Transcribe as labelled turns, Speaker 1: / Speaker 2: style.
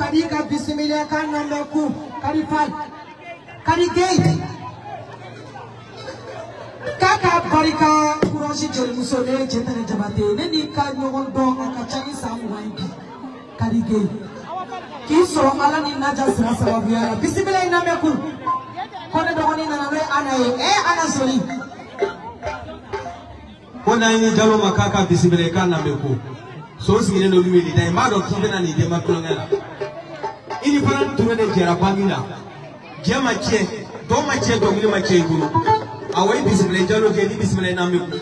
Speaker 1: kadi ka bismillah kan nameku kadi fal kadi gate kaka barika kuroshi jori musole jetane jabate ne ni ka nyogon do ka chani samu wangi kadi gate kiso ala ni naja sira sababu ya bismillah nameku kono do ni nanare anaye ana soli kona ni jalo makaka bismillah kan nameku so sigine no lumeli dai ma do kibena ni de makulongela ini fana tuwe de jera bangina jema che do ma che do ngili ma che guru awai bismillah jalo je ni bismillah nameku